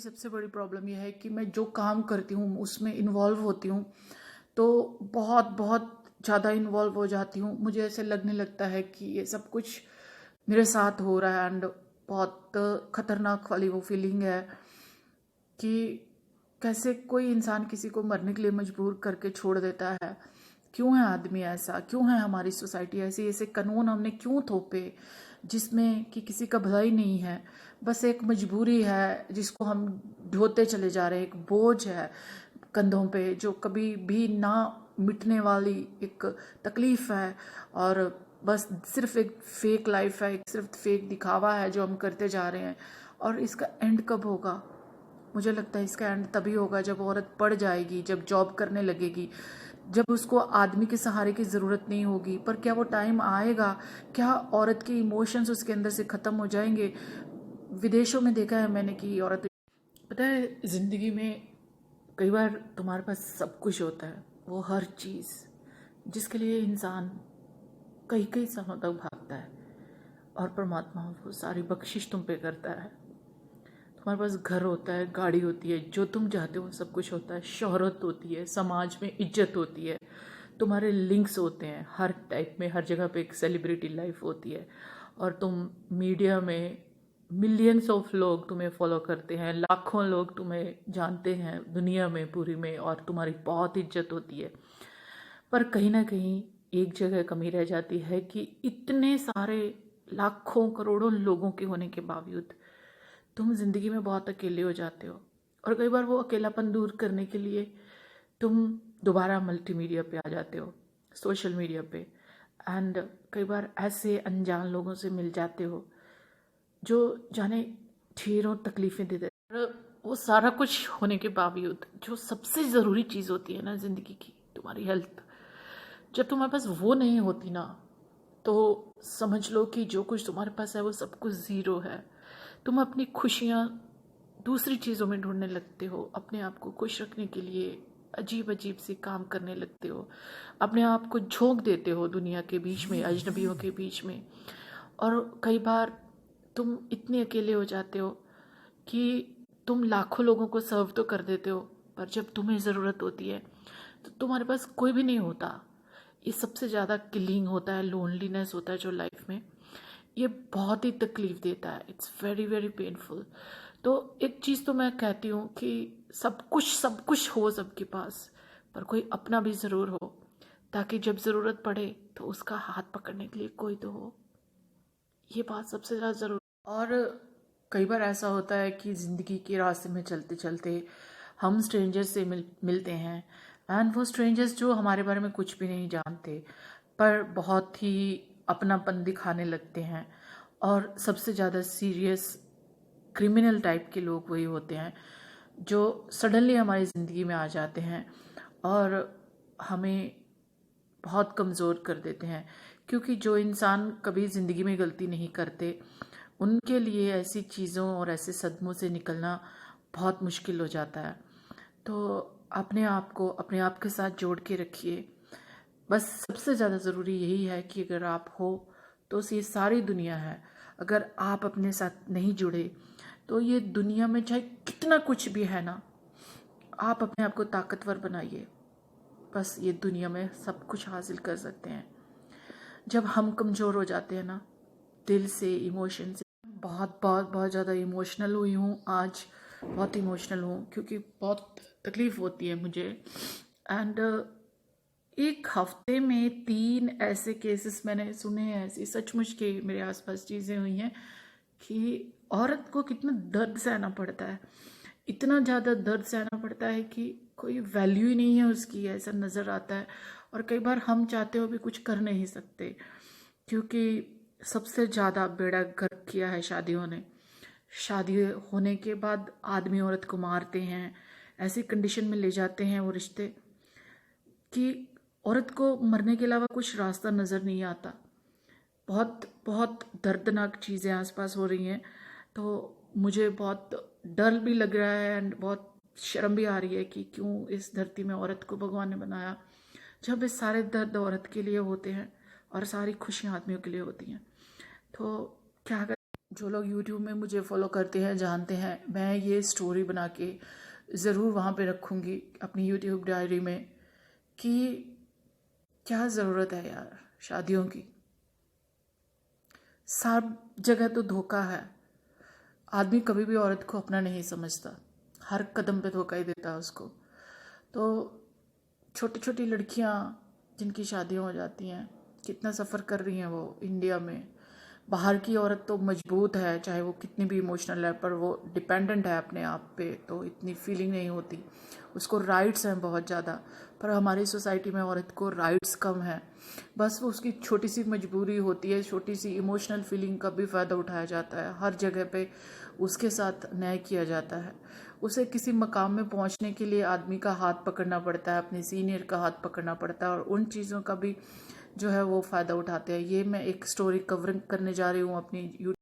सबसे बड़ी प्रॉब्लम यह है कि मैं जो काम करती हूँ उसमें इन्वॉल्व होती हूँ तो बहुत बहुत ज़्यादा इन्वॉल्व हो जाती हूँ। मुझे ऐसे लगने लगता है कि ये सब कुछ मेरे साथ हो रहा है एंड बहुत खतरनाक वाली वो फीलिंग है कि कैसे कोई इंसान किसी को मरने के लिए मजबूर करके छोड़ देता है। क्यों है आदमी ऐसा, क्यों है हमारी सोसाइटी ऐसी, ऐसे कानून हमने क्यों थोपे जिसमें कि किसी का भला ही नहीं है, बस एक मजबूरी है जिसको हम ढोते चले जा रहे हैं। एक बोझ है कंधों पे जो कभी भी ना मिटने वाली एक तकलीफ है और बस सिर्फ एक फेक लाइफ है, एक सिर्फ फेक दिखावा है जो हम करते जा रहे हैं। और इसका एंड कब होगा? मुझे लगता है इसका एंड तभी होगा जब औरत पढ़ जाएगी, जब जॉब करने लगेगी, जब उसको आदमी के सहारे की ज़रूरत नहीं होगी। पर क्या वो टाइम आएगा? क्या औरत के इमोशंस उसके अंदर से ख़त्म हो जाएंगे? विदेशों में देखा है मैंने कि औरत, पता है ज़िंदगी में कई बार तुम्हारे पास सब कुछ होता है, वो हर चीज़ जिसके लिए इंसान कई कई सालों तक भागता है, और परमात्मा वो सारी बख्शिश तुम पे करता है। तुम्हारे पास घर होता है, गाड़ी होती है, जो तुम चाहते हो सब कुछ होता है, शोहरत होती है, समाज में इज्जत होती है, तुम्हारे लिंक्स होते हैं हर टाइप में, हर जगह पे एक सेलिब्रिटी लाइफ होती है, और तुम मीडिया में मिलियंस ऑफ लोग तुम्हें फॉलो करते हैं, लाखों लोग तुम्हें जानते हैं दुनिया में पूरी में, और तुम्हारी बहुत इज्जत होती है। पर कहीं ना कहीं एक जगह कमी रह जाती है कि इतने सारे लाखों करोड़ों लोगों के होने के बावजूद तुम जिंदगी में बहुत अकेले हो जाते हो। और कई बार वो अकेलापन दूर करने के लिए तुम दोबारा मल्टीमीडिया पे आ जाते हो, सोशल मीडिया पे, एंड कई बार ऐसे अनजान लोगों से मिल जाते हो जो जाने ढेरों तकलीफें दे देते। और वो सारा कुछ होने के बावजूद जो सबसे ज़रूरी चीज़ होती है ना ज़िंदगी की, तुम्हारी हेल्थ, जब तुम्हारे पास वो नहीं होती ना, तो समझ लो कि जो कुछ तुम्हारे पास है वो सब कुछ ज़ीरो है। तुम अपनी खुशियाँ दूसरी चीज़ों में ढूंढने लगते हो, अपने आप को खुश रखने के लिए अजीब अजीब सी काम करने लगते हो, अपने आप को झोंक देते हो दुनिया के बीच में, अजनबियों के बीच में। और कई बार तुम इतने अकेले हो जाते हो कि तुम लाखों लोगों को सर्व तो कर देते हो, पर जब तुम्हें ज़रूरत होती है तो तुम्हारे पास कोई भी नहीं होता। ये सबसे ज़्यादा किलिंग होता है, लोनलीनेस होता है जो लाइफ में, ये बहुत ही तकलीफ देता है। It's very very painful. तो एक चीज़ तो मैं कहती हूँ कि सब कुछ हो सबके पास, पर कोई अपना भी ज़रूर हो, ताकि जब ज़रूरत पड़े तो उसका हाथ पकड़ने के लिए कोई तो हो। ये बात सबसे ज़्यादा ज़रूर। और कई बार ऐसा होता है कि ज़िंदगी के रास्ते में चलते चलते हम स्ट्रेंजर्स से मिलते हैं, एंड वो स्ट्रेंजर्स जो हमारे बारे में कुछ भी नहीं जानते पर बहुत ही अपनापन दिखाने लगते हैं। और सबसे ज़्यादा सीरियस क्रिमिनल टाइप के लोग वही होते हैं जो सडनली हमारी ज़िंदगी में आ जाते हैं और हमें बहुत कमज़ोर कर देते हैं। क्योंकि जो इंसान कभी ज़िंदगी में गलती नहीं करते, उनके लिए ऐसी चीज़ों और ऐसे सदमों से निकलना बहुत मुश्किल हो जाता है। तो अपने आप को अपने आप के साथ जोड़ के रखिए। बस सबसे ज़्यादा ज़रूरी यही है कि अगर आप हो तो ये सारी दुनिया है। अगर आप अपने साथ नहीं जुड़े तो ये दुनिया में चाहे कितना कुछ भी है ना, आप अपने आप को ताकतवर बनाइए, बस ये दुनिया में सब कुछ हासिल कर सकते हैं। जब हम कमज़ोर हो जाते हैं ना, दिल से, इमोशन से, बहुत बहुत बहुत ज़्यादा इमोशनल हुई हूँ आज, बहुत इमोशनल हूँ क्योंकि बहुत तकलीफ़ होती है मुझे। एंड एक हफ्ते में 3 ऐसे केसेस मैंने सुने हैं, ऐसी सचमुच के मेरे आसपास चीज़ें हुई हैं कि औरत को कितना दर्द सहना पड़ता है, इतना ज़्यादा दर्द सहना पड़ता है कि कोई वैल्यू ही नहीं है उसकी, ऐसा नज़र आता है। और कई बार हम चाहते हो भी कुछ कर नहीं सकते क्योंकि सबसे ज़्यादा बेड़ा गर्क किया है शादियों ने। शादी होने के बाद आदमी औरत को मारते हैं, ऐसी कंडीशन में ले जाते हैं वो रिश्ते कि औरत को मरने के अलावा कुछ रास्ता नज़र नहीं आता। बहुत बहुत दर्दनाक चीज़ें आसपास हो रही हैं। तो मुझे बहुत डर भी लग रहा है एंड बहुत शर्म भी आ रही है कि क्यों इस धरती में औरत को भगवान ने बनाया, जब इस सारे दर्द औरत के लिए होते हैं और सारी खुशियाँ आदमियों के लिए होती हैं। तो क्या जो लोग यूट्यूब में मुझे फॉलो करते हैं जानते हैं, मैं ये स्टोरी बना के ज़रूर वहाँ पे रखूँगी अपनी यूट्यूब डायरी में कि क्या ज़रूरत है यार शादियों की। सब जगह तो धोखा है। आदमी कभी भी औरत को अपना नहीं समझता, हर कदम पे धोखा ही देता है उसको। तो छोटी छोटी लड़कियां जिनकी शादियां हो जाती हैं, कितना सफ़र कर रही हैं वो इंडिया में। बाहर की औरत तो मजबूत है, चाहे वो कितनी भी इमोशनल है, पर वो डिपेंडेंट है अपने आप पे, तो इतनी फीलिंग नहीं होती। उसको राइट्स हैं बहुत ज़्यादा, पर हमारी सोसाइटी में औरत को राइट्स कम है। बस वो उसकी छोटी सी मजबूरी होती है, छोटी सी इमोशनल फीलिंग का भी फ़ायदा उठाया जाता है, हर जगह पे उसके साथ न्याय किया जाता है। उसे किसी मकाम में पहुंचने के लिए आदमी का हाथ पकड़ना पड़ता है, अपने सीनियर का हाथ पकड़ना पड़ता है, और उन चीज़ों का भी जो है वो फ़ायदा उठाते हैं। ये मैं एक स्टोरी कवरिंग करने जा रही हूँ अपनी